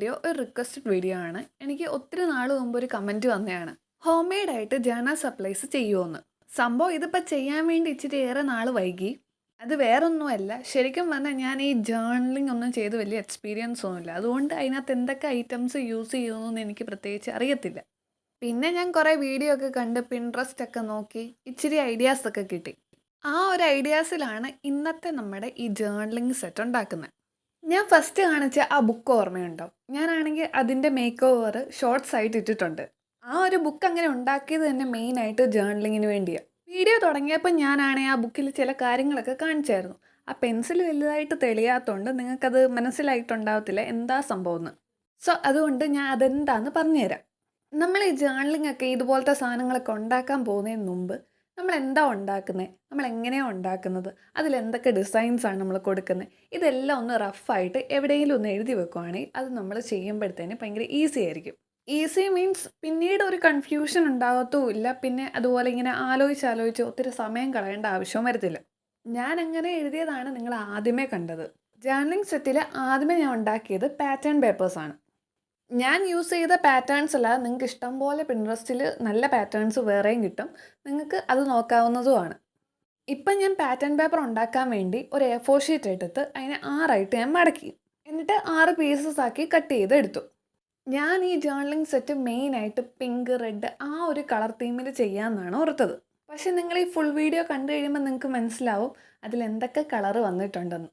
Video ഒരു requested video ആണ്. എനിക്ക് ഒത്തിരി നാൾ മുമ്പ് ഒരു കമൻറ്റ് വന്നതാണ്. ഹോം മെയ്ഡ് ആയിട്ട് ജേണൽ സപ്ലൈസ് ചെയ്യുമോയെന്ന്. സംഭവം ഇതിപ്പോൾ ചെയ്യാൻ വേണ്ടി ഇച്ചിരി ഏറെ നാൾ വൈകി. അത് വേറൊന്നുമല്ല, ശരിക്കും പറഞ്ഞാൽ ഞാൻ ഈ ജേർണലിംഗ് ഒന്നും ചെയ്ത് വലിയ എക്സ്പീരിയൻസ് ഒന്നുമില്ല. അതുകൊണ്ട് അതിനകത്ത് എന്തൊക്കെ ഐറ്റംസ് യൂസ് ചെയ്യുമെന്ന് എനിക്ക് പ്രത്യേകിച്ച് അറിയത്തില്ല. പിന്നെ ഞാൻ കുറേ വീഡിയോ ഒക്കെ കണ്ട് പിൻട്രസ്റ്റ് ഒക്കെ നോക്കി ഇച്ചിരി ഐഡിയാസ് ഒക്കെ കിട്ടി. ആ ഒരു ഐഡിയാസിലാണ് ഇന്നത്തെ നമ്മുടെ ഈ ജേർണലിംഗ് സെറ്റ് ഉണ്ടാക്കുന്നത്. ഞാൻ ഫസ്റ്റ് കാണിച്ച ആ ബുക്ക് ഓർമ്മയുണ്ടോ? ഞാനാണെങ്കിൽ അതിൻ്റെ മേക്ക് ഓവർ ഷോർട്സ് ആയിട്ട് ഇട്ടിട്ടുണ്ട്. ആ ഒരു ബുക്ക് അങ്ങനെ ഉണ്ടാക്കിയത് തന്നെ മെയിനായിട്ട് ജേർണലിങ്ങിന് വേണ്ടിയാണ്. വീഡിയോ തുടങ്ങിയപ്പോൾ ഞാനാണെങ്കിൽ ആ ബുക്കിൽ ചില കാര്യങ്ങളൊക്കെ കാണിച്ചായിരുന്നു. ആ പെൻസിൽ വലുതായിട്ട് തെളിയാത്തതുകൊണ്ട് നിങ്ങൾക്കത് മനസ്സിലായിട്ടുണ്ടാവത്തില്ല എന്താ സംഭവമെന്ന്. സോ അതുകൊണ്ട് ഞാൻ അതെന്താണെന്ന് പറഞ്ഞുതരാം. നമ്മൾ ഈ ജേർണലിംഗ് ഒക്കെ ഇതുപോലത്തെ സാധനങ്ങളൊക്കെ ഉണ്ടാക്കാൻ പോകുന്നതിന് മുമ്പ് നമ്മൾ എന്താ ഉണ്ടാക്കുന്നത്, നമ്മൾ എങ്ങനെയാണ് ഉണ്ടാക്കുന്നത്, അതിലെന്തൊക്കെ ഡിസൈൻസാണ് നമ്മൾ കൊടുക്കുന്നത്, ഇതെല്ലാം ഒന്ന് റഫായിട്ട് എവിടെയെങ്കിലും ഒന്ന് എഴുതി വെക്കുവാണെങ്കിൽ അത് നമ്മൾ ചെയ്യുമ്പോഴത്തേന് ഭയങ്കര ഈസി ആയിരിക്കും. ഈസി മീൻസ് പിന്നീട് ഒരു കൺഫ്യൂഷൻ ഉണ്ടാകത്തുമില്ല. പിന്നെ അതുപോലെ ഇങ്ങനെ ആലോചിച്ച് ഒത്തിരി സമയം കളയേണ്ട ആവശ്യവും വരത്തില്ല. ഞാൻ അങ്ങനെ എഴുതിയതാണ് നിങ്ങൾ ആദ്യമേ കണ്ടത്. ജേർണലിംഗ് സെറ്റിൽ ആദ്യമേ ഞാൻ ഉണ്ടാക്കിയത് പാറ്റേൺ പേപ്പേഴ്സാണ്. ഞാൻ യൂസ് ചെയ്ത പാറ്റേൺസ് അല്ല, നിങ്ങൾക്ക് ഇഷ്ടം പോലെ പിൻട്രസ്റ്റിൽ നല്ല പാറ്റേൺസ് വേറെയും കിട്ടും. നിങ്ങൾക്ക് അത് നോക്കാവുന്നതുമാണ്. ഇപ്പം ഞാൻ പാറ്റേൺ പേപ്പർ ഉണ്ടാക്കാൻ വേണ്ടി ഒരു A4 ഷീറ്റ് എടുത്ത് അതിനെ 6 ഞാൻ മടക്കി. എന്നിട്ട് 6 പീസസ് ആക്കി കട്ട് ചെയ്ത് എടുത്തു. ഞാൻ ഈ ജേർണലിംഗ് സെറ്റ് മെയിനായിട്ട് പിങ്ക്, റെഡ് ആ ഒരു കളർ തീമിൽ ചെയ്യാമെന്നാണ് ഓർത്തത്. പക്ഷെ നിങ്ങൾ ഈ ഫുൾ വീഡിയോ കണ്ടു കഴിയുമ്പോൾ നിങ്ങൾക്ക് മനസ്സിലാവും അതിൽ എന്തൊക്കെ കളർ വന്നിട്ടുണ്ടെന്ന്.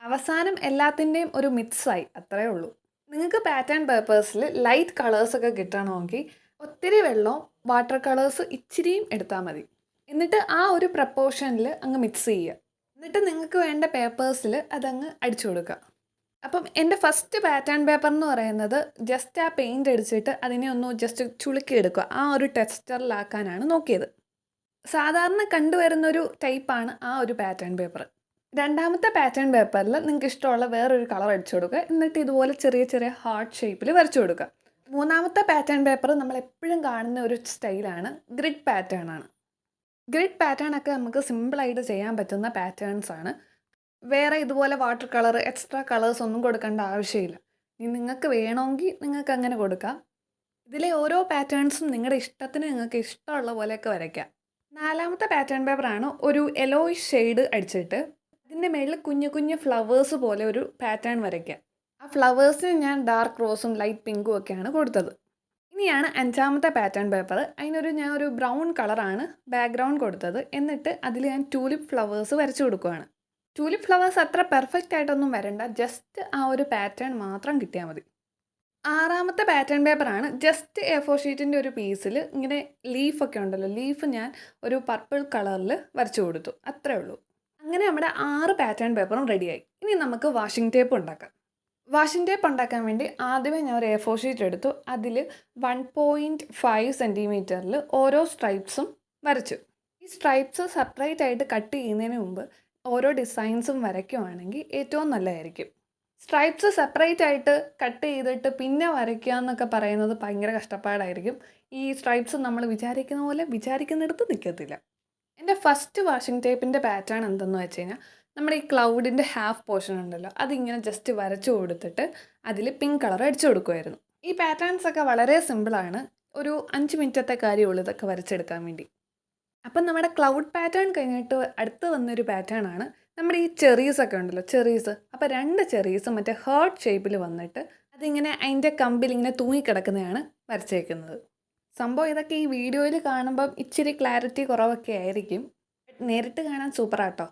അവസാനം എല്ലാത്തിൻ്റെയും ഒരു മിക്സായി, അത്രയേ ഉള്ളൂ. നിങ്ങൾക്ക് പാറ്റേൺ പേപ്പേഴ്സിൽ ലൈറ്റ് കളേഴ്സൊക്കെ കിട്ടണമെങ്കിൽ ഒത്തിരി വെള്ളവും വാട്ടർ കളേഴ്സ് ഇച്ചിരിയും എടുത്താൽ മതി. എന്നിട്ട് ആ ഒരു പ്രപ്പോർഷനിൽ അങ്ങ് മിക്സ് ചെയ്യുക. എന്നിട്ട് നിങ്ങൾക്ക് വേണ്ട പേപ്പേഴ്സിൽ അതങ്ങ് അടിച്ചു കൊടുക്കുക. അപ്പം എൻ്റെ ഫസ്റ്റ് പാറ്റേൺ പേപ്പർ എന്ന് പറയുന്നത് ജസ്റ്റ് ആ പെയിൻ്റ് അടിച്ചിട്ട് അതിനെ ഒന്ന് ജസ്റ്റ് ചുളുക്കിയെടുക്കുക, ആ ഒരു ടെക്സ്ചറിലാക്കാനാണ് നോക്കിയത്. സാധാരണ കണ്ടുവരുന്നൊരു ടൈപ്പാണ് ആ ഒരു പാറ്റേൺ പേപ്പർ. രണ്ടാമത്തെ പാറ്റേൺ പേപ്പറിൽ നിങ്ങൾക്ക് ഇഷ്ടമുള്ള വേറൊരു കളർ അടിച്ചു കൊടുക്കുക. എന്നിട്ട് ഇതുപോലെ ചെറിയ ചെറിയ ഹാർട്ട് ഷേപ്പിൽ വരച്ചു കൊടുക്കുക. മൂന്നാമത്തെ പാറ്റേൺ പേപ്പർ നമ്മൾ എപ്പോഴും കാണുന്ന ഒരു സ്റ്റൈലാണ് ഗ്രിഡ് പാറ്റേൺ ആണ്. ഗ്രിഡ് പാറ്റേൺ ഒക്കെ നമുക്ക് സിമ്പിളായിട്ട് ചെയ്യാൻ പറ്റുന്ന പാറ്റേൺസ് ആണ്. വേറെ ഇതുപോലെ വാട്ടർ കളർ എക്സ്ട്രാ കളേഴ്സ് ഒന്നും കൊടുക്കേണ്ട ആവശ്യമില്ല. ഇനി നിങ്ങൾക്ക് വേണമെങ്കിൽ നിങ്ങൾക്ക് അങ്ങനെ കൊടുക്കാം. ഇതിലെ ഓരോ പാറ്റേൺസും നിങ്ങളുടെ ഇഷ്ടത്തിന് നിങ്ങൾക്ക് ഇഷ്ടമുള്ള പോലെയൊക്കെ വരയ്ക്കാം. നാലാമത്തെ പാറ്റേൺ പേപ്പറാണ് ഒരു യെല്ലോയിഷ് ഷെയ്ഡ് അടിച്ചിട്ട് അതിൻ്റെ മേളിൽ കുഞ്ഞു കുഞ്ഞു ഫ്ലവേഴ്സ് പോലെ ഒരു പാറ്റേൺ വരയ്ക്കുക. ആ ഫ്ലവേഴ്സിന് ഞാൻ ഡാർക്ക് റോസും ലൈറ്റ് പിങ്കും ഒക്കെയാണ് കൊടുത്തത്. ഇനിയാണ് അഞ്ചാമത്തെ പാറ്റേൺ പേപ്പർ. ഞാൻ ഒരു ബ്രൗൺ കളറാണ് ബാക്ക്ഗ്രൗണ്ട് കൊടുത്തത്. എന്നിട്ട് അതിൽ ഞാൻ ടൂലിപ്പ് ഫ്ലവേഴ്സ് വരച്ചു കൊടുക്കുകയാണ്. ടൂലിപ്പ് ഫ്ലവേഴ്സ് അത്ര പെർഫെക്റ്റ് ആയിട്ടൊന്നും വരണ്ട, ജസ്റ്റ് ആ ഒരു പാറ്റേൺ മാത്രം കിട്ടിയാൽ മതി. ആറാമത്തെ പാറ്റേൺ പേപ്പറാണ് ജസ്റ്റ് A4 ഷീറ്റിൻ്റെ ഒരു പീസിൽ ഇങ്ങനെ ലീഫൊക്കെ ഉണ്ടല്ലോ, ലീഫ് ഞാൻ ഒരു പർപ്പിൾ കളറിൽ വരച്ചു കൊടുത്തു, അത്രേ ഉള്ളൂ. അങ്ങനെ നമ്മുടെ 6 പാറ്റേൺ പേപ്പറും റെഡിയായി. ഇനി നമുക്ക് വാഷിംഗ് ടേപ്പ് ഉണ്ടാക്കാം. വാഷിംഗ് ടേപ്പ് ഉണ്ടാക്കാൻ വേണ്ടി ആദ്യമേ ഞാൻ ഒരു A4 ഷീറ്റ് എടുത്തു. അതിൽ 1.5 സെൻറ്റിമീറ്ററിൽ ഓരോ സ്ട്രൈപ്സും വരച്ചു. ഈ സ്ട്രൈപ്സ് സെപ്പറേറ്റ് ആയിട്ട് കട്ട് ചെയ്യുന്നതിന് മുമ്പ് ഓരോ ഡിസൈൻസും വരയ്ക്കുവാണെങ്കിൽ ഏറ്റവും നല്ലതായിരിക്കും. സ്ട്രൈപ്സ് സെപ്പറേറ്റ് ആയിട്ട് കട്ട് ചെയ്തിട്ട് പിന്നെ വരയ്ക്കുക എന്നൊക്കെ പറയുന്നത് ഭയങ്കര കഷ്ടപ്പാടായിരിക്കും. ഈ സ്ട്രൈപ്സ് നമ്മൾ വിചാരിക്കുന്ന പോലെ വിചാരിക്കുന്നിടത്ത് നിൽക്കത്തില്ല. എൻ്റെ ഫസ്റ്റ് വാഷിംഗ് ടേപ്പിൻ്റെ പാറ്റേൺ എന്തെന്ന് വെച്ച് കഴിഞ്ഞാൽ നമ്മുടെ ഈ ക്ലൗഡിൻ്റെ ഹാഫ് പോർഷൻ ഉണ്ടല്ലോ, അതിങ്ങനെ ജസ്റ്റ് വരച്ചു കൊടുത്തിട്ട് അതിൽ പിങ്ക് കളർ അടിച്ചു കൊടുക്കുമായിരുന്നു. ഈ പാറ്റേൺസ് ഒക്കെ വളരെ സിമ്പിളാണ്. ഒരു 5 മിനിറ്റത്തെ കാര്യമുള്ളൂ ഇതൊക്കെ വരച്ചെടുക്കാൻ വേണ്ടി. അപ്പം നമ്മുടെ ക്ലൗഡ് പാറ്റേൺ കഴിഞ്ഞിട്ട് അടുത്ത് വന്നൊരു പാറ്റേൺ ആണ് നമ്മുടെ ഈ ചെറീസൊക്കെ ഉണ്ടല്ലോ, ചെറീസ്. അപ്പോൾ 2 ചെറീസ് മറ്റേ ഹേർട്ട് ഷേപ്പിൽ വന്നിട്ട് അതിങ്ങനെ അതിൻ്റെ കമ്പിൽ ഇങ്ങനെ തൂങ്ങിക്കിടക്കുന്നതാണ് വരച്ചേക്കുന്നത്. സംഭവം ഇതൊക്കെ ഈ വീഡിയോയിൽ കാണുമ്പം ഇച്ചിരി ക്ലാരിറ്റി കുറവൊക്കെ ആയിരിക്കും, നേരിട്ട് കാണാൻ സൂപ്പറാട്ടോ.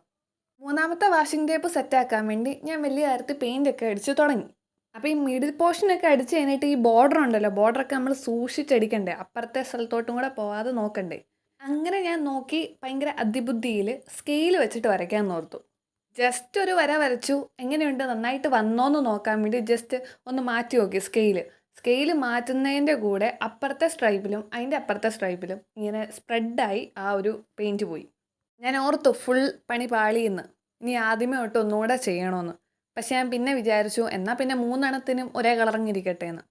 മൂന്നാമത്തെ വാഷിംഗ് ടേപ്പ് സെറ്റാക്കാൻ വേണ്ടി ഞാൻ വലിയ കാര്യത്തിൽ പെയിൻ്റൊക്കെ അടിച്ച് തുടങ്ങി. അപ്പോൾ ഈ മിഡിൽ പോർഷനൊക്കെ അടിച്ച് കഴിഞ്ഞിട്ട് ഈ ബോർഡർ ഉണ്ടല്ലോ, ബോർഡറൊക്കെ നമ്മൾ സൂക്ഷിച്ചടിക്കണ്ടേ, അപ്പുറത്തെ സ്ഥലത്തോട്ടും കൂടെ പോവാതെ നോക്കണ്ടേ. അങ്ങനെ ഞാൻ നോക്കി ഭയങ്കര അതിബുദ്ധിയിൽ സ്കെയിൽ വെച്ചിട്ട് വരയ്ക്കാൻ ഓർത്തു. ജസ്റ്റ് ഒരു വര വരച്ചു, എങ്ങനെയുണ്ട് നന്നായിട്ട് വന്നോന്ന് നോക്കാൻ വേണ്ടി ജസ്റ്റ് ഒന്ന് മാറ്റി നോക്കി സ്കെയിൽ മാറ്റുന്നതിൻ്റെ കൂടെ അപ്പുറത്തെ സ്ട്രൈപ്പിലും അതിൻ്റെ അപ്പുറത്തെ സ്ട്രൈപ്പിലും ഇങ്ങനെ സ്പ്രെഡായി ആ ഒരു പെയിൻറ്റ് പോയി. ഞാൻ ഓർത്തു ഫുൾ പണി പാളിയെന്ന്, ഇനി ആദ്യമേ തൊട്ട് ഒന്നുകൂടെ ചെയ്യണമെന്ന്. പക്ഷേ ഞാൻ പിന്നെ വിചാരിച്ചു എന്നാൽ പിന്നെ 3 ഒരേ കളറിങ്ങിരിക്കട്ടെ എന്ന്.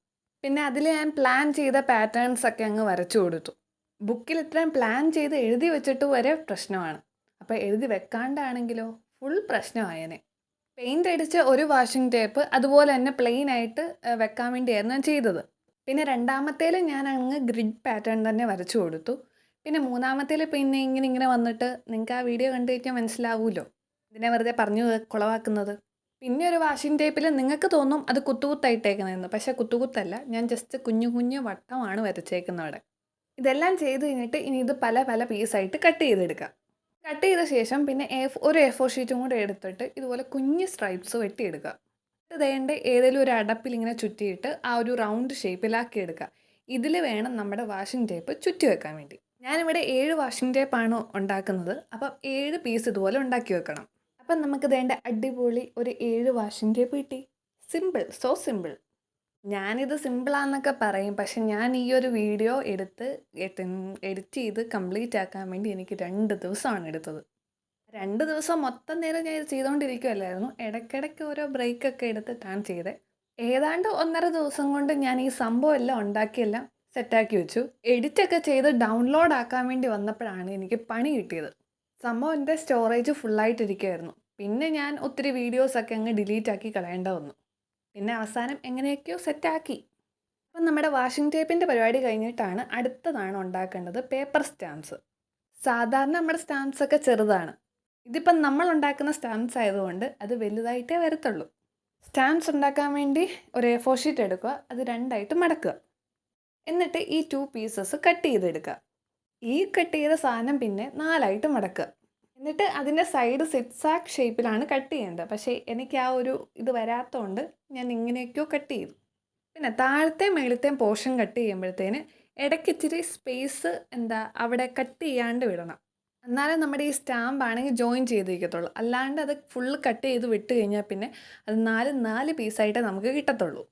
പിന്നെ അതിൽ ഞാൻ പ്ലാൻ ചെയ്ത പാറ്റേൺസൊക്കെ അങ്ങ് വരച്ചു കൊടുത്തു. ബുക്കിൽ ഇത്രയും പ്ലാൻ ചെയ്ത് എഴുതി വെച്ചിട്ട് വരെ പ്രശ്നമാണ്. അപ്പോൾ എഴുതി വെക്കാണ്ടാണെങ്കിലോ ഫുൾ പ്രശ്നമായേനെ. പെയിൻ്റ് അടിച്ച ഒരു വാഷിംഗ് ടേപ്പ് അതുപോലെ തന്നെ പ്ലെയിൻ ആയിട്ട് വെക്കാൻ വേണ്ടിയായിരുന്നു ഞാൻ ചെയ്തത്. പിന്നെ രണ്ടാമത്തേൽ ഞാൻ അങ്ങ് ഗ്രിഡ് പാറ്റേൺ തന്നെ വരച്ചു കൊടുത്തു. പിന്നെ മൂന്നാമത്തേൽ പിന്നെ ഇങ്ങനെ വന്നിട്ട് നിങ്ങൾക്ക് ആ വീഡിയോ കണ്ടു കഴിഞ്ഞാൽ മനസ്സിലാവുമല്ലോ. ഇതിനെ വെറുതെ പറഞ്ഞു കുളവാക്കുന്നത്. പിന്നെ ഒരു വാഷിംഗ് ടേപ്പിൽ നിങ്ങൾക്ക് തോന്നും അത് കുത്തുകുത്തായിട്ടേക്കുന്നതെന്ന്. പക്ഷേ കുത്തുകുത്തല്ല. ഞാൻ ജസ്റ്റ് കുഞ്ഞു കുഞ്ഞു വട്ടമാണ് വരച്ചേക്കുന്നത് അവിടെ. ഇതെല്ലാം ചെയ്ത് കഴിഞ്ഞിട്ട് ഇനി ഇത് പല പല പീസായിട്ട് കട്ട് ചെയ്തെടുക്കാം. കട്ട് ചെയ്ത ശേഷം പിന്നെ ഒരു A4 ഷീറ്റും കൂടെ എടുത്തിട്ട് ഇതുപോലെ കുഞ്ഞ് സ്ട്രൈപ്സ് വെട്ടിയെടുക്കുക. ഇത് വേണ്ട ഏതെങ്കിലും ഒരു അടപ്പിൽ ഇങ്ങനെ ചുറ്റിയിട്ട് ആ ഒരു റൗണ്ട് ഷേപ്പിലാക്കി എടുക്കുക. ഇതിൽ വേണം നമ്മുടെ വാഷിംഗ് ടേപ്പ് ചുറ്റി വെക്കാൻ വേണ്ടി. ഞാനിവിടെ 7 വാഷിംഗ് ടേപ്പാണ് ഉണ്ടാക്കുന്നത്. അപ്പം 7 പീസ് ഇതുപോലെ ഉണ്ടാക്കി വെക്കണം. അപ്പം നമുക്ക് വേണ്ട അടിപൊളി ഒരു 7 വാഷിംഗ് ടേപ്പ് കിട്ടി. Simple, so simple. ഞാനിത് സിമ്പിളാന്നൊക്കെ പറയും. പക്ഷെ ഞാൻ ഈ ഒരു വീഡിയോ എഡിറ്റ് ചെയ്ത് കംപ്ലീറ്റ് ആക്കാൻ വേണ്ടി എനിക്ക് 2 ദിവസമാണ് എടുത്തത്. 2 ദിവസം മൊത്തം നേരം ഞാൻ ഇത് ചെയ്തുകൊണ്ടിരിക്കുകയല്ലായിരുന്നു. ഇടയ്ക്കിടയ്ക്ക് ഓരോ ബ്രേക്കൊക്കെ എടുത്തിട്ടാണ് ചെയ്തത്. ഏതാണ്ട് 1.5 ദിവസം കൊണ്ട് ഞാൻ ഈ സംഭവം എല്ലാം ഉണ്ടാക്കിയെല്ലാം സെറ്റാക്കി വെച്ചു. എഡിറ്റൊക്കെ ചെയ്ത് ഡൗൺലോഡ് ആക്കാൻ വേണ്ടി വന്നപ്പോഴാണ് എനിക്ക് പണി കിട്ടിയത്. സംഭവം എൻ്റെ സ്റ്റോറേജ് ഫുള്ളായിട്ടിരിക്കുമായിരുന്നു. പിന്നെ ഞാൻ ഒത്തിരി വീഡിയോസൊക്കെ അങ്ങ് ഡിലീറ്റ് ആക്കി കളയേണ്ട വന്നു. പിന്നെ അവസാനം എങ്ങനെയൊക്കെയോ സെറ്റാക്കി. അപ്പം നമ്മുടെ വാഷിംഗ് ടേപ്പിൻ്റെ പരിപാടി കഴിഞ്ഞിട്ടാണ് അടുത്തതാണ് ഉണ്ടാക്കേണ്ടത് പേപ്പർ സ്റ്റാമ്പ്സ്. സാധാരണ നമ്മുടെ സ്റ്റാമ്പ്സൊക്കെ ചെറുതാണ്. ഇതിപ്പം നമ്മൾ ഉണ്ടാക്കുന്ന സ്റ്റാമ്പ്സ് ആയതുകൊണ്ട് അത് വലുതായിട്ടേ വരത്തുള്ളൂ. സ്റ്റാമ്പ്സ് ഉണ്ടാക്കാൻ വേണ്ടി ഒരു A4 ഷീറ്റ് എടുക്കുക. അത് 2ആയിട്ട് മടക്കുക. എന്നിട്ട് ഈ 2 പീസസ് കട്ട് ചെയ്തെടുക്കുക. ഈ കട്ട് ചെയ്ത സാധനം പിന്നെ 4ആയിട്ട് മടക്കുക. എന്നിട്ട് അതിൻ്റെ സൈഡ് സിക്സാക്ക് ഷേപ്പിലാണ് കട്ട് ചെയ്യേണ്ടത്. പക്ഷേ എനിക്ക് ആ ഒരു ഇത് വരാത്തതുകൊണ്ട് ഞാൻ ഇങ്ങനെയൊക്കെയോ കട്ട് ചെയ്തു. പിന്നെ താഴത്തെയും മേളത്തെയും പോർഷൻ കട്ട് ചെയ്യുമ്പോഴത്തേന് ഇടയ്ക്ക് ഇച്ചിരി സ്പേസ് അവിടെ കട്ട് ചെയ്യാണ്ട് വിടണം. എന്നാലേ നമ്മുടെ ഈ സ്റ്റാമ്പ് ആണെങ്കിൽ ജോയിൻ ചെയ്തിരിക്കത്തുള്ളൂ. അല്ലാണ്ട് അത് ഫുള്ള് കട്ട് ചെയ്ത് വിട്ട് കഴിഞ്ഞാൽ പിന്നെ അത് 4 പീസായിട്ടേ നമുക്ക് കിട്ടത്തുള്ളൂ.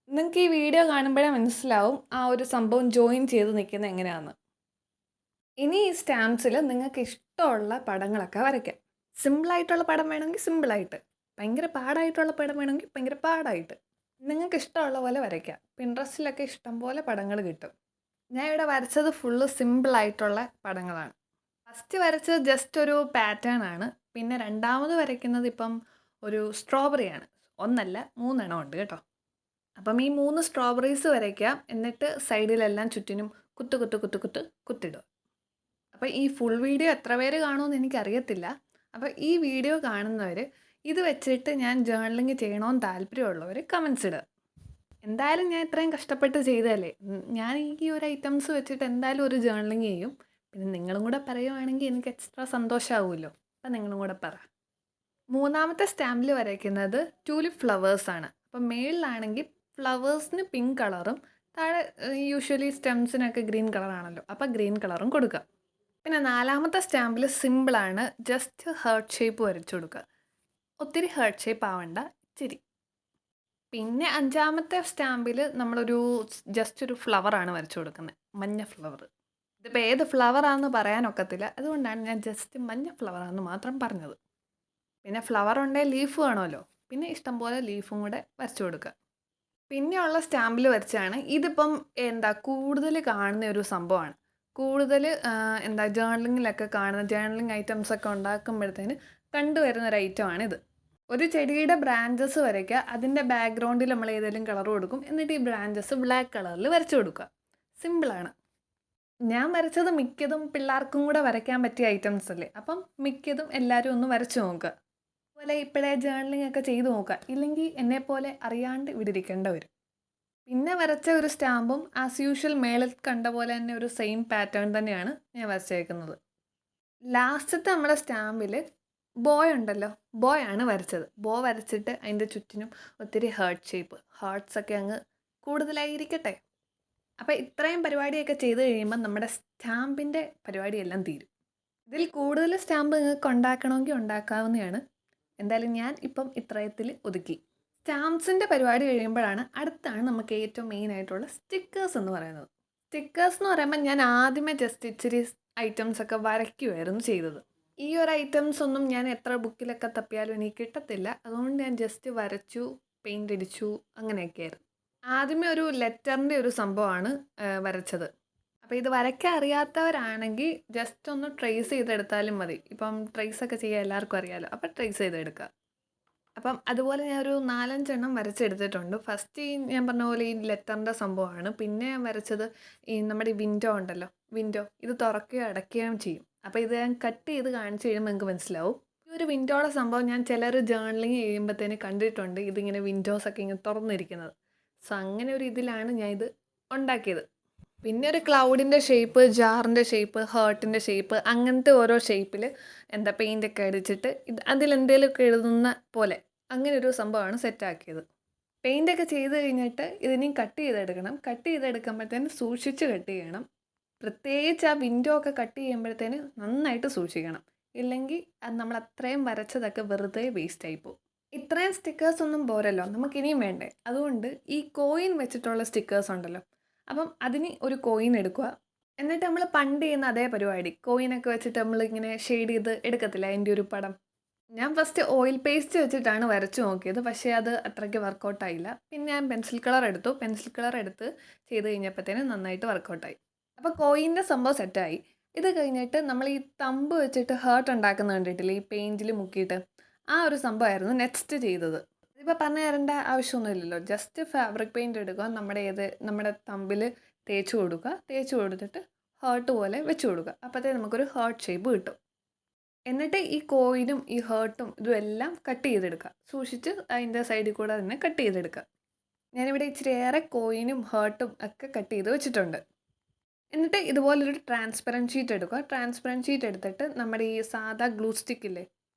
നിങ്ങൾക്ക് ഈ വീഡിയോ കാണുമ്പോഴേ മനസ്സിലാവും ആ ഒരു സംഭവം ജോയിൻ ചെയ്ത് നിൽക്കുന്നത് എങ്ങനെയാണെന്ന്. ഇനി ഈ സ്റ്റാമ്പ്സിൽ നിങ്ങൾക്ക് ഇഷ്ടമുള്ള പടങ്ങളൊക്കെ വരയ്ക്കാം. സിമ്പിളായിട്ടുള്ള പടം വേണമെങ്കിൽ സിമ്പിളായിട്ട്, ഭയങ്കര പാടായിട്ടുള്ള പടം വേണമെങ്കിൽ ഭയങ്കര പാടായിട്ട്, നിങ്ങൾക്ക് ഇഷ്ടമുള്ള പോലെ വരയ്ക്കാം. പിൻട്രസ്റ്റിലൊക്കെ ഇഷ്ടംപോലെ പടങ്ങൾ കിട്ടും. ഞാൻ ഇവിടെ വരച്ചത് ഫുള്ള് സിമ്പിളായിട്ടുള്ള പടങ്ങളാണ്. ഫസ്റ്റ് വരച്ചത് ജസ്റ്റ് ഒരു പാറ്റേൺ ആണ്. പിന്നെ രണ്ടാമത് വരയ്ക്കുന്നത് ഇപ്പം ഒരു സ്ട്രോബെറിയാണ്. 1 അല്ല 3 എണ്ണം ഉണ്ട് കേട്ടോ. അപ്പം ഈ 3 സ്ട്രോബെറീസ് വരയ്ക്കാം. എന്നിട്ട് സൈഡിലെല്ലാം ചുറ്റിനും കുത്തിടുക. അപ്പോൾ ഈ ഫുൾ വീഡിയോ എത്ര പേര് കാണുമെന്ന് എനിക്കറിയത്തില്ല. അപ്പോൾ ഈ വീഡിയോ കാണുന്നവർ ഇത് വെച്ചിട്ട് ഞാൻ ജേർണലിങ് ചെയ്യണമെന്ന് താല്പര്യമുള്ളവർ കമൻസ് ഇടുക. എന്തായാലും ഞാൻ ഇത്രയും കഷ്ടപ്പെട്ട് ചെയ്തതല്ലേ, ഞാൻ ഈ ഒരു ഐറ്റംസ് വെച്ചിട്ട് എന്തായാലും ഒരു ജേർണലിങ് ചെയ്യും. പിന്നെ നിങ്ങളും കൂടെ പറയുവാണെങ്കിൽ എനിക്ക് എക്സ്ട്രാ സന്തോഷമാവുമല്ലോ. അപ്പം നിങ്ങളും കൂടെ പറ. മൂന്നാമത്തെ സ്റ്റാമ്പിൽ വരയ്ക്കുന്നത് ട്യൂലിപ്പ് ഫ്ലവേഴ്സാണ്. അപ്പം മേളിലാണെങ്കിൽ ഫ്ലവേഴ്സിന് പിങ്ക് കളറും താഴെ യൂഷ്വലി സ്റ്റെംസിനൊക്കെ ഗ്രീൻ കളറാണല്ലോ, അപ്പോൾ ഗ്രീൻ കളറും കൊടുക്കുക. പിന്നെ നാലാമത്തെ സ്റ്റാമ്പിൽ സിമ്പിളാണ്, ജസ്റ്റ് ഹേർട്ട് ഷേപ്പ് വരച്ചു കൊടുക്കുക. ഒത്തിരി ഹേർട്ട് ഷേപ്പ് ആവണ്ട, ഇച്ചിരി. പിന്നെ 5ആമത്തെ സ്റ്റാമ്പിൽ നമ്മളൊരു ജസ്റ്റ് ഒരു ഫ്ലവറാണ് വരച്ചു കൊടുക്കുന്നത്, മഞ്ഞ ഫ്ലവർ. ഇതിപ്പോൾ ഏത് ഫ്ലവറാണെന്ന് പറയാനൊക്കത്തില്ല, അതുകൊണ്ടാണ് ഞാൻ ജസ്റ്റ് മഞ്ഞ ഫ്ലവറാണെന്ന് മാത്രം പറഞ്ഞത്. പിന്നെ ഫ്ലവർ ഉണ്ടെങ്കിൽ ലീഫ് വേണമല്ലോ, പിന്നെ ഇഷ്ടംപോലെ ലീഫും കൂടെ വരച്ചു കൊടുക്കുക. പിന്നെയുള്ള സ്റ്റാമ്പിൽ വരച്ചാണ് ഇതിപ്പം കൂടുതൽ കാണുന്ന ഒരു സംഭവമാണ്. കൂടുതൽ ജേർണലിങ്ങിലൊക്കെ കാണുന്ന ജേർണലിങ് ഐറ്റംസൊക്കെ ഉണ്ടാക്കുമ്പോഴത്തേന് കണ്ടുവരുന്നൊരു ഐറ്റമാണിത്. ഒരു ചെടിയുടെ ബ്രാഞ്ചസ് വരയ്ക്കുക, അതിൻ്റെ ബാക്ക്ഗ്രൗണ്ടിൽ നമ്മൾ ഏതെങ്കിലും കളർ കൊടുക്കും, എന്നിട്ട് ഈ ബ്രാഞ്ചസ് ബ്ലാക്ക് കളറിൽ വരച്ചു കൊടുക്കുക. സിമ്പിളാണ്. ഞാൻ വരച്ചത് മിക്കതും പിള്ളേർക്കും കൂടെ വരയ്ക്കാൻ പറ്റിയ ഐറ്റംസ് അല്ലേ, അപ്പം മിക്കതും എല്ലാവരും ഒന്ന് വരച്ചു നോക്കുക. അതുപോലെ ഇപ്പോഴേ ജേർണലിംഗ് ഒക്കെ ചെയ്ത് നോക്കുക, ഇല്ലെങ്കിൽ എന്നെപ്പോലെ അറിയാണ്ട് ഇവിടെ ഇരിക്കേണ്ട വരും. പിന്നെ വരച്ച ഒരു സ്റ്റാമ്പും ആസ് യൂഷ്വൽ മേളിൽ കണ്ട പോലെ തന്നെ ഒരു സെയിം പാറ്റേൺ തന്നെയാണ് ഞാൻ വരച്ചേക്കുന്നത്. ലാസ്റ്റത്തെ നമ്മുടെ സ്റ്റാമ്പിൽ ബോയ് ഉണ്ടല്ലോ, ബോയ് ആണ് വരച്ചത്. ബോ വരച്ചിട്ട് അതിൻ്റെ ചുറ്റിനും ഒത്തിരി ഹാർട്ട്സൊക്കെ അങ്ങ് കൂടുതലായിരിക്കട്ടെ. അപ്പോൾ ഇത്രയും പരിപാടിയൊക്കെ ചെയ്ത് കഴിയുമ്പോൾ നമ്മുടെ സ്റ്റാമ്പിൻ്റെ പരിപാടിയെല്ലാം തീരും. ഇതിൽ കൂടുതൽ സ്റ്റാമ്പ് നിങ്ങൾക്ക് ഉണ്ടാക്കണമെങ്കിൽ ഉണ്ടാക്കാവുന്നതാണ്. എന്തായാലും ഞാൻ ഇപ്പം ഇത്രയത്തിൽ ഒതുക്കി. സ്റ്റാമ്പ്സിൻ്റെ പരിപാടി കഴിയുമ്പോഴാണ് അടുത്താണ് നമുക്ക് ഏറ്റവും മെയിനായിട്ടുള്ള സ്റ്റിക്കേഴ്സ് എന്ന് പറയുന്നത്. സ്റ്റിക്കേഴ്സ് എന്ന് പറയുമ്പോൾ ഞാൻ ആദ്യമേ ജസ്റ്റ് ഇച്ചിരി ഐറ്റംസൊക്കെ വരയ്ക്കുമായിരുന്നു ചെയ്തത്. ഈ ഒരു ഐറ്റംസ് ഒന്നും ഞാൻ എത്ര ബുക്കിലൊക്കെ തപ്പിയാലും എനിക്ക് കിട്ടത്തില്ല. അതുകൊണ്ട് ഞാൻ ജസ്റ്റ് വരച്ചു, പെയിൻ്റ് അടിച്ചു, അങ്ങനെയൊക്കെയായിരുന്നു. ആദ്യമേ ഒരു ലെറ്ററിൻ്റെ ഒരു സംഭവമാണ് വരച്ചത്. അപ്പോൾ ഇത് വരയ്ക്കാൻ അറിയാത്തവരാണെങ്കിൽ ജസ്റ്റ് ഒന്ന് ട്രേസ് ചെയ്തെടുത്താലും മതി. ഇപ്പം ട്രേസൊക്കെ ചെയ്യാൻ എല്ലാവർക്കും അറിയാമല്ലോ, അപ്പോൾ ട്രേസ് ചെയ്തെടുക്കുക. അപ്പോൾ അപ്പം അതുപോലെ ഞാനൊരു 4, 5 എണ്ണം വരച്ചെടുത്തിട്ടുണ്ട്. ഫസ്റ്റ് ഞാൻ പറഞ്ഞ പോലെ ഈ ലെറ്ററിൻ്റെ സംഭവമാണ്. പിന്നെ ഞാൻ വരച്ചത് ഈ നമ്മുടെ ഈ വിൻഡോ ഉണ്ടല്ലോ, വിൻഡോ ഇത് തുറക്കുകയോ അടയ്ക്കുകയും ചെയ്യും. അപ്പോൾ ഇത് ഞാൻ കട്ട് ചെയ്ത് കാണിച്ച് കഴിയുമ്പോൾ നിങ്ങൾക്ക് മനസ്സിലാവും. ഈ ഒരു വിൻഡോയുടെ സംഭവം ഞാൻ ചിലർ ജേർണലിങ് ചെയ്യുമ്പോഴത്തേന് കണ്ടിട്ടുണ്ട്, ഇതിങ്ങനെ വിൻഡോസൊക്കെ ഇങ്ങനെ തുറന്നിരിക്കുന്നത്. സോ അങ്ങനെ ഒരു ഇതിലാണ് ഞാൻ ഇത് ഉണ്ടാക്കിയത്. പിന്നെ ഒരു ക്ലൗഡിൻ്റെ ഷേപ്പ്, ജാറിൻ്റെ ഷേപ്പ്, ഹേർട്ടിൻ്റെ ഷേപ്പ്, അങ്ങനത്തെ ഓരോ ഷേപ്പിൽ പെയിൻ്റൊക്കെ അടിച്ചിട്ട് അതിലെന്തെങ്കിലുമൊക്കെ എഴുതുന്ന പോലെ അങ്ങനെ ഒരു സംഭവമാണ് സെറ്റാക്കിയത്. പെയിൻ്റൊക്കെ ചെയ്ത് കഴിഞ്ഞിട്ട് ഇതിനെയും കട്ട് ചെയ്തെടുക്കണം. കട്ട് ചെയ്തെടുക്കുമ്പോഴത്തേന് സൂക്ഷിച്ച് കട്ട് ചെയ്യണം. പ്രത്യേകിച്ച് ആ വിൻഡോ ഒക്കെ കട്ട് ചെയ്യുമ്പോഴത്തേന് നന്നായിട്ട് സൂക്ഷിക്കണം. ഇല്ലെങ്കിൽ അത് നമ്മൾ അത്രയും വരച്ചതൊക്കെ വെറുതെ വേസ്റ്റായി പോകും. ഇത്രയും സ്റ്റിക്കേഴ്സ് ഒന്നും പോരല്ലോ, നമുക്കിനിയും വേണ്ടേ. അതുകൊണ്ട് ഈ കോയിൻ വെച്ചിട്ടുള്ള സ്റ്റിക്കേഴ്സ് ഉണ്ടല്ലോ, അപ്പം അതിന് ഒരു കോയിൻ എടുക്കുക. എന്നിട്ട് നമ്മൾ പണ്ട് ചെയ്യുന്ന അതേ പരിപാടി, കോയിനൊക്കെ വെച്ചിട്ട് നമ്മളിങ്ങനെ ഷെയ്ഡ് ചെയ്ത് എടുക്കത്തില്ല അതിൻ്റെ ഒരു പടം. ഞാൻ ഫസ്റ്റ് ഓയിൽ പേസ്റ്റ് വെച്ചിട്ടാണ് വരച്ചു നോക്കിയത്, പക്ഷേ അത് അത്രയ്ക്ക് വർക്കൗട്ടായില്ല. പിന്നെ ഞാൻ പെൻസിൽ കളർ എടുത്തു. പെൻസിൽ കളർ എടുത്ത് ചെയ്ത് കഴിഞ്ഞപ്പോഴത്തേനും നന്നായിട്ട് വർക്കൗട്ടായി. അപ്പോൾ കോയിൻ്റെ സംഭവം സെറ്റായി. ഇത് കഴിഞ്ഞിട്ട് നമ്മൾ ഈ തമ്പ് വെച്ചിട്ട് ഹേർട്ട് ഉണ്ടാക്കുന്ന കണ്ടിട്ടില്ലേ, ഈ പെയിൻറ്റിൽ മുക്കിയിട്ട്, ആ ഒരു സംഭവമായിരുന്നു നെക്സ്റ്റ് ചെയ്തത്. ഇതിപ്പോൾ പറഞ്ഞു തരേണ്ട ആവശ്യമൊന്നുമില്ലല്ലോ. ജസ്റ്റ് ഫാബ്രിക് പെയിൻറ്റ് എടുക്കുക, നമ്മുടെ തമ്പിൽ തേച്ച് കൊടുക്കുക. തേച്ച് കൊടുത്തിട്ട് ഹേർട്ട് പോലെ വെച്ച് കൊടുക്കുക. അപ്പോഴത്തേക്ക് നമുക്കൊരു ഹേർട്ട് ഷേപ്പ് കിട്ടും. എന്നിട്ട് ഈ കോയിനും ഈ ഹേർട്ടും ഇതും എല്ലാം കട്ട് ചെയ്തെടുക്കുക. സൂക്ഷിച്ച് അതിൻ്റെ സൈഡിൽ കൂടെ തന്നെ കട്ട് ചെയ്തെടുക്കുക. ഞാനിവിടെ ഇച്ചിരി ഏറെ കോയിനും ഹേർട്ടും ഒക്കെ കട്ട് ചെയ്ത് വെച്ചിട്ടുണ്ട്. എന്നിട്ട് ഇതുപോലൊരു ട്രാൻസ്പെറൻറ്റ് ഷീറ്റ് എടുക്കുക. ട്രാൻസ്പെറൻറ്റ് ഷീറ്റ് എടുത്തിട്ട് നമ്മുടെ ഈ സാധാ ഗ്ലൂ സ്റ്റിക്കില്ലേ,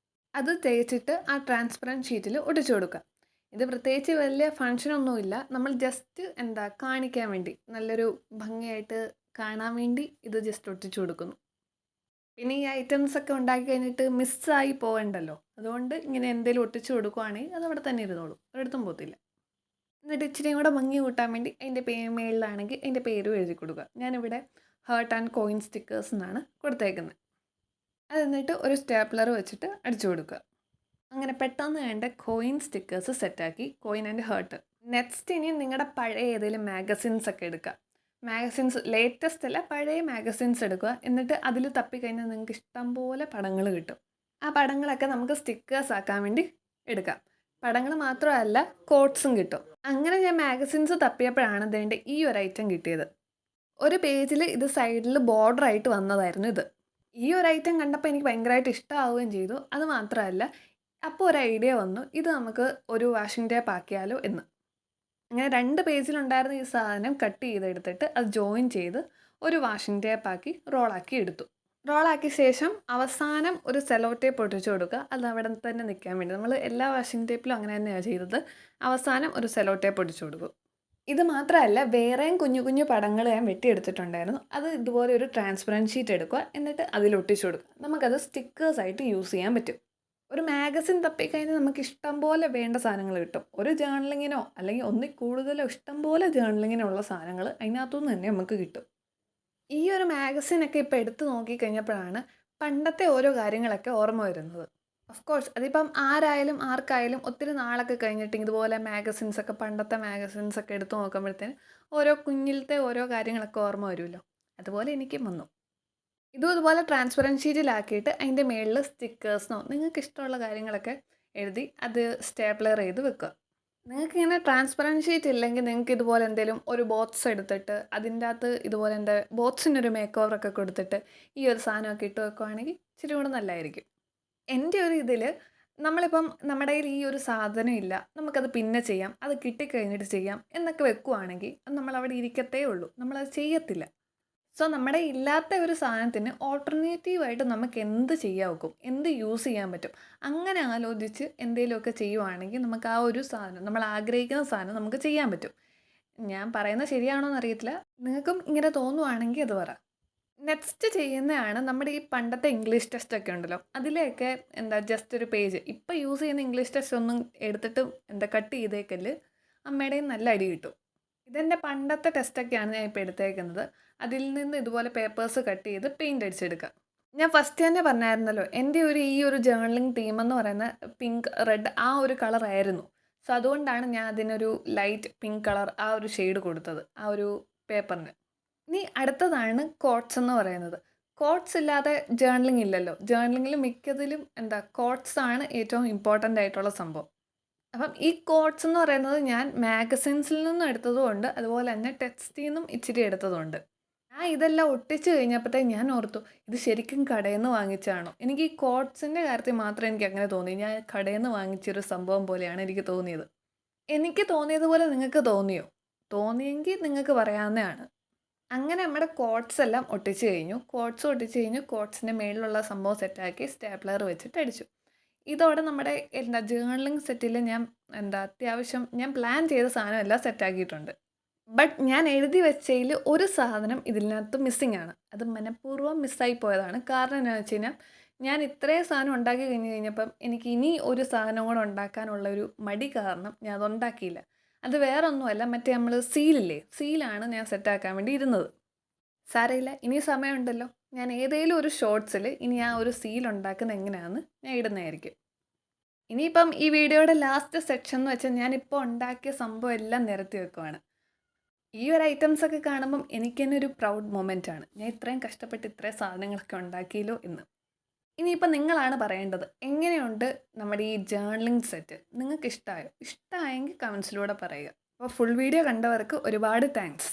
അത് തേച്ചിട്ട് ആ ട്രാൻസ്പെറൻറ്റ് ഷീറ്റിൽ ഒട്ടിച്ചു കൊടുക്കുക. ഇത് പ്രത്യേകിച്ച് വലിയ ഫങ്ഷനൊന്നുമില്ല. നമ്മൾ ജസ്റ്റ് കാണിക്കാൻ വേണ്ടി, നല്ലൊരു ഭംഗിയായിട്ട് കാണാൻ വേണ്ടി ഇത് ജസ്റ്റ് ഒട്ടിച്ചു കൊടുക്കുന്നു. പിന്നെ ഈ ഐറ്റംസ് ഒക്കെ ഉണ്ടാക്കി കഴിഞ്ഞിട്ട് മിസ്സായി പോകണ്ടല്ലോ, അതുകൊണ്ട് ഇങ്ങനെ എന്തെങ്കിലും ഒട്ടിച്ചു കൊടുക്കുവാണെങ്കിൽ അത് അവിടെ തന്നെ ഇരുന്നോളും, ഒരിടത്തും പോകത്തില്ല. എന്നിട്ട് ഇച്ചിരിയും കൂടെ ഭംഗി കൂട്ടാൻ വേണ്ടി അതിൻ്റെ മേളിലാണെങ്കിൽ അതിൻ്റെ പേരും എഴുതി കൊടുക്കുക. ഞാനിവിടെ ഹേർട്ട് ആൻഡ് കോയിൻ സ്റ്റിക്കേഴ്സ് എന്നാണ് കൊടുത്തേക്കുന്നത്. അത് എന്നിട്ട് ഒരു സ്റ്റാപ്ലർ വെച്ചിട്ട് അടിച്ചു കൊടുക്കുക. അങ്ങനെ പെട്ടെന്ന് വേണ്ട കോയിൻ സ്റ്റിക്കേഴ്സ് സെറ്റാക്കി, കോയിൻ ആൻഡ് ഹേർട്ട്. നെക്സ്റ്റ് ഇനി നിങ്ങളുടെ പഴയ ഏതെങ്കിലും മാഗസിൻസ് ഒക്കെ എടുക്കുക. മാഗസിൻസ് ലേറ്റസ്റ്റ് അല്ല, പഴയ മാഗസിൻസ് എടുക്കുക. എന്നിട്ട് അതിൽ തപ്പിക്കഴിഞ്ഞാൽ നിങ്ങൾക്ക് ഇഷ്ടം പോലെ പടങ്ങൾ കിട്ടും. ആ പടങ്ങളൊക്കെ നമുക്ക് സ്റ്റിക്കേഴ്സ് ആക്കാൻ വേണ്ടി എടുക്കാം. പടങ്ങൾ മാത്രമല്ല, കോട്ട്സും കിട്ടും. അങ്ങനെ ഞാൻ മാഗസിൻസ് തപ്പിയപ്പോഴാണ് ഇതിൻ്റെ ഈ ഒരു ഐറ്റം കിട്ടിയത്. ഒരു പേജിൽ ഇത് സൈഡിൽ ബോർഡറായിട്ട് വന്നതായിരുന്നു ഇത്. ഈ ഒരു ഐറ്റം കണ്ടപ്പോൾ എനിക്ക് ഭയങ്കരമായിട്ട് ഇഷ്ടമാവുകയും ചെയ്തു. അത് മാത്രമല്ല, അപ്പോൾ ഒരു ഐഡിയ വന്നു, ഇത് നമുക്ക് ഒരു വാഷിംഗ് ടേപ്പ് ആക്കിയാലോ എന്ന്. അങ്ങനെ 2 പേജിലുണ്ടായിരുന്ന ഈ സാധനം കട്ട് ചെയ്തെടുത്തിട്ട് അത് ജോയിൻ ചെയ്ത് ഒരു വാഷിംഗ് ടേപ്പ് ആക്കി റോളാക്കി എടുത്തു. റോളാക്കിയ ശേഷം അവസാനം ഒരു സെലോ ടേപ്പ് ഒട്ടിച്ചു കൊടുക്കുക. അത് അവിടെ തന്നെ നിൽക്കാൻ വേണ്ടി. നമ്മൾ എല്ലാ വാഷിംഗ് ടേപ്പിലും അങ്ങനെ തന്നെയാണ് ചെയ്തത്. അവസാനം ഒരു സെലോ ടേപ്പ് ഒട്ടിച്ചു കൊടുക്കും. ഇത് മാത്രമല്ല, വേറെയും കുഞ്ഞു കുഞ്ഞു പടങ്ങൾ ഞാൻ വെട്ടിയെടുത്തിട്ടുണ്ടായിരുന്നു. അത് ഇതുപോലെ ഒരു ട്രാൻസ്പെറൻറ്റ് ഷീറ്റ് എടുക്കുക, എന്നിട്ട് അതിൽ ഒട്ടിച്ചു കൊടുക്കുക. നമുക്കത് സ്റ്റിക്കേഴ്സായിട്ട് യൂസ് ചെയ്യാൻ പറ്റും. ഒരു മാഗസിൻ തപ്പിക്കഴിഞ്ഞാൽ നമുക്ക് ഇഷ്ടം പോലെ വേണ്ട സാധനങ്ങൾ കിട്ടും. ഒരു ജേർണലിങ്ങിനോ അല്ലെങ്കിൽ ഒന്നിൽ കൂടുതലോ ഇഷ്ടം പോലെ ജേർണലിങ്ങിനുള്ള സാധനങ്ങൾ അതിനകത്തുനിന്ന് തന്നെ നമുക്ക് കിട്ടും. ഈ ഒരു മാഗസിനൊക്കെ ഇപ്പോൾ എടുത്ത് നോക്കിക്കഴിഞ്ഞപ്പോഴാണ് പണ്ടത്തെ ഓരോ കാര്യങ്ങളൊക്കെ ഓർമ്മ വരുന്നത്. ഓഫ് കോഴ്സ് അതിപ്പം ആർക്കായാലും ഒത്തിരി നാളൊക്കെ കഴിഞ്ഞിട്ട് ഇതുപോലെ മാഗസിൻസൊക്കെ, പണ്ടത്തെ മാഗസിൻസൊക്കെ എടുത്ത് നോക്കുമ്പോഴത്തേന് ഓരോ കുഞ്ഞിലത്തെ ഓരോ കാര്യങ്ങളൊക്കെ ഓർമ്മ വരുമല്ലോ. അതുപോലെ എനിക്കും വന്നു. ഇതുപോലെ ട്രാൻസ്പെറൻറ്റ് ഷീറ്റിലാക്കിയിട്ട് അതിൻ്റെ മുകളിൽ സ്റ്റിക്കേഴ്സിനോ നിങ്ങൾക്ക് ഇഷ്ടമുള്ള കാര്യങ്ങളൊക്കെ എഴുതി അത് സ്റ്റാപ്ലർ ചെയ്ത് വെക്കുക. നിങ്ങൾക്കിങ്ങനെ ട്രാൻസ്പെറൻറ്റ് ഷീറ്റ് ഇല്ലെങ്കിൽ നിങ്ങൾക്ക് ഇതുപോലെ എന്തെങ്കിലും ഒരു ബോക്സ് എടുത്തിട്ട് അതിൻ്റെ അകത്ത് ഇതുപോലെ ബോക്സിനൊരു മേക്ക് ഓവറൊക്കെ കൊടുത്തിട്ട് ഈ ഒരു സാധനമൊക്കെ ഇട്ട് വെക്കുകയാണെങ്കിൽ ഇച്ചിരി കൂടെ നല്ലതായിരിക്കും. എൻ്റെ ഒരു ഇതിൽ നമ്മളിപ്പം നമ്മുടെ കയ്യിൽ ഈ ഒരു സാധനം ഇല്ല, നമുക്കത് പിന്നെ ചെയ്യാം, അത് കിട്ടിക്കഴിഞ്ഞിട്ട് ചെയ്യാം എന്നൊക്കെ വെക്കുകയാണെങ്കിൽ അത് നമ്മളവിടെ ഇരിക്കത്തേ ഉള്ളൂ, നമ്മളത് ചെയ്യത്തില്ല. സോ നമ്മുടെ ഇല്ലാത്ത ഒരു സാധനത്തിന് ഓൾട്ടർനേറ്റീവായിട്ട് നമുക്ക് എന്ത് ചെയ്യാൻ ഒക്കും, എന്ത് യൂസ് ചെയ്യാൻ പറ്റും, അങ്ങനെ ആലോചിച്ച് എന്തെങ്കിലുമൊക്കെ ചെയ്യുവാണെങ്കിൽ നമുക്ക് ആ ഒരു സാധനം, നമ്മൾ ആഗ്രഹിക്കുന്ന സാധനം നമുക്ക് ചെയ്യാൻ പറ്റും. ഞാൻ പറയുന്നത് ശരിയാണോ എന്നറിയത്തില്ല, നിങ്ങൾക്കും ഇങ്ങനെ തോന്നുവാണെങ്കിൽ അത് പറ. നെക്സ്റ്റ് ചെയ്യുന്നതാണ് നമ്മുടെ ഈ പണ്ടത്തെ ഇംഗ്ലീഷ് ടെസ്റ്റ് ഒക്കെ ഉണ്ടല്ലോ, അതിലെയൊക്കെ ജസ്റ്റ് ഒരു പേജ് ഇപ്പോൾ യൂസ് ചെയ്യുന്ന ഇംഗ്ലീഷ് ടെസ്റ്റ് ഒന്നും എടുത്തിട്ട് കട്ട് ചെയ്തേക്കല്, അമ്മയുടെയും നല്ല അടി കിട്ടും. ഇതെൻ്റെ പണ്ടത്തെ ടെസ്റ്റൊക്കെയാണ് ഞാൻ ഇപ്പോൾ എടുത്തേക്കുന്നത്. അതിൽ നിന്ന് ഇതുപോലെ പേപ്പേഴ്സ് കട്ട് ചെയ്ത് പെയിൻ്റ് അടിച്ചെടുക്കുക. ഞാൻ ഫസ്റ്റ് തന്നെ പറഞ്ഞായിരുന്നല്ലോ, എൻ്റെ ഈ ഒരു ജേർണലിംഗ് തീം എന്ന് പറയുന്ന പിങ്ക് റെഡ് ആ ഒരു കളറായിരുന്നു. സോ അതുകൊണ്ടാണ് ഞാൻ അതിനൊരു ലൈറ്റ് പിങ്ക് കളർ ആ ഒരു ഷെയ്ഡ് കൊടുത്തത് ആ ഒരു പേപ്പറിന്. ഇനി അടുത്തതാണ് കോട്ട്സ് എന്ന് പറയുന്നത്. കോട്ട്സ് ഇല്ലാതെ ജേർണലിംഗ് ഇല്ലല്ലോ. ജേർണലിങ്ങിൽ മിക്കതിലും കോട്ട്സ് ആണ് ഏറ്റവും ഇമ്പോർട്ടൻ്റ് ആയിട്ടുള്ള സംഭവം. അപ്പം ഈ കോട്സ് എന്ന് പറയുന്നത് ഞാൻ മാഗസിൻസിൽ നിന്നും എടുത്തതുമുണ്ട്. അതുപോലെ തന്നെ ടെക്സ്റ്റിൽ നിന്നും ഇച്ചിരി എടുത്തതുമുണ്ട്. ഞാൻ ഇതെല്ലാം ഒട്ടിച്ച് കഴിഞ്ഞപ്പോഴത്തേക്ക് ഞാൻ ഓർത്തു, ഇത് ശരിക്കും കടയിൽ നിന്ന് വാങ്ങിച്ചതാണോ? എനിക്ക് ഈ കോട്സിൻ്റെ കാര്യത്തിൽ മാത്രം എനിക്ക് അങ്ങനെ തോന്നി. ഞാൻ കടയിൽ നിന്ന് വാങ്ങിച്ചൊരു സംഭവം പോലെയാണ് എനിക്ക് തോന്നിയത്. എനിക്ക് തോന്നിയതുപോലെ നിങ്ങൾക്ക് തോന്നിയോ? തോന്നിയെങ്കിൽ നിങ്ങൾക്ക് പറയാവുന്നതാണ്. അങ്ങനെ നമ്മുടെ കോട്സ് എല്ലാം ഒട്ടിച്ച് കഴിഞ്ഞു. കോട്സ് ഒട്ടിച്ച് കഴിഞ്ഞു. കോട്സിൻ്റെ മേളിലുള്ള സംഭവം സെറ്റാക്കി സ്റ്റേപ്ലർ വെച്ചിട്ട് അടിച്ചു. ഇതോടെ നമ്മുടെ ജേർണലിംഗ് സെറ്റിൽ ഞാൻ അത്യാവശ്യം ഞാൻ പ്ലാൻ ചെയ്ത സാധനമെല്ലാം സെറ്റാക്കിയിട്ടുണ്ട്. ബട്ട് ഞാൻ എഴുതി വെച്ചതിൽ ഒരു സാധനം ഇതിനകത്ത് മിസ്സിംഗ് ആണ്. അത് മനഃപൂർവ്വം മിസ്സായി പോയതാണ്. കാരണം എന്താണെന്ന് വെച്ച് കഴിഞ്ഞാൽ ഞാൻ ഇത്രയും സാധനം ഉണ്ടാക്കി കഴിഞ്ഞപ്പം എനിക്ക് ഇനി ഒരു സാധനം കൂടെ ഉണ്ടാക്കാനുള്ള ഒരു മടി കാരണം ഞാൻ അത് ഉണ്ടാക്കിയില്ല. അത് വേറൊന്നുമല്ല, മറ്റേ നമ്മൾ സീലില്ലേ, സീലാണ് ഞാൻ സെറ്റാക്കാൻ വേണ്ടി ഇരുന്നത്. സാരമില്ല, ഇനി സമയമുണ്ടല്ലോ. ഞാൻ ഏതെങ്കിലും ഒരു ഷോർട്സിൽ ഇനി ആ ഒരു സീൽ ഉണ്ടാക്കുന്നത് എങ്ങനെയാണെന്ന് ഞാൻ ഇടുന്നതായിരിക്കും. ഇനിയിപ്പം ഈ വീഡിയോയുടെ ലാസ്റ്റ് സെക്ഷൻ എന്ന് വെച്ചാൽ ഞാനിപ്പോൾ ഉണ്ടാക്കിയ സംഭവം എല്ലാം നിരത്തി വെക്കുവാണ്. ഈ ഒരു ഐറ്റംസ് ഒക്കെ കാണുമ്പം എനിക്ക് തന്നെ ഒരു പ്രൗഡ് മൊമെൻ്റ് ആണ്. ഞാൻ ഇത്രയും കഷ്ടപ്പെട്ട് ഇത്രയും സാധനങ്ങളൊക്കെ ഉണ്ടാക്കിയല്ലോ എന്ന്. ഇനിയിപ്പം നിങ്ങളാണ് പറയേണ്ടത്, എങ്ങനെയുണ്ട് നമ്മുടെ ഈ ജേർണലിംഗ് സെറ്റ്? നിങ്ങൾക്ക് ഇഷ്ടമായോ? ഇഷ്ടമായെങ്കിൽ കമൻസിലൂടെ പറയുക. അപ്പോൾ ഫുൾ വീഡിയോ കണ്ടവർക്ക് ഒരുപാട് താങ്ക്സ്.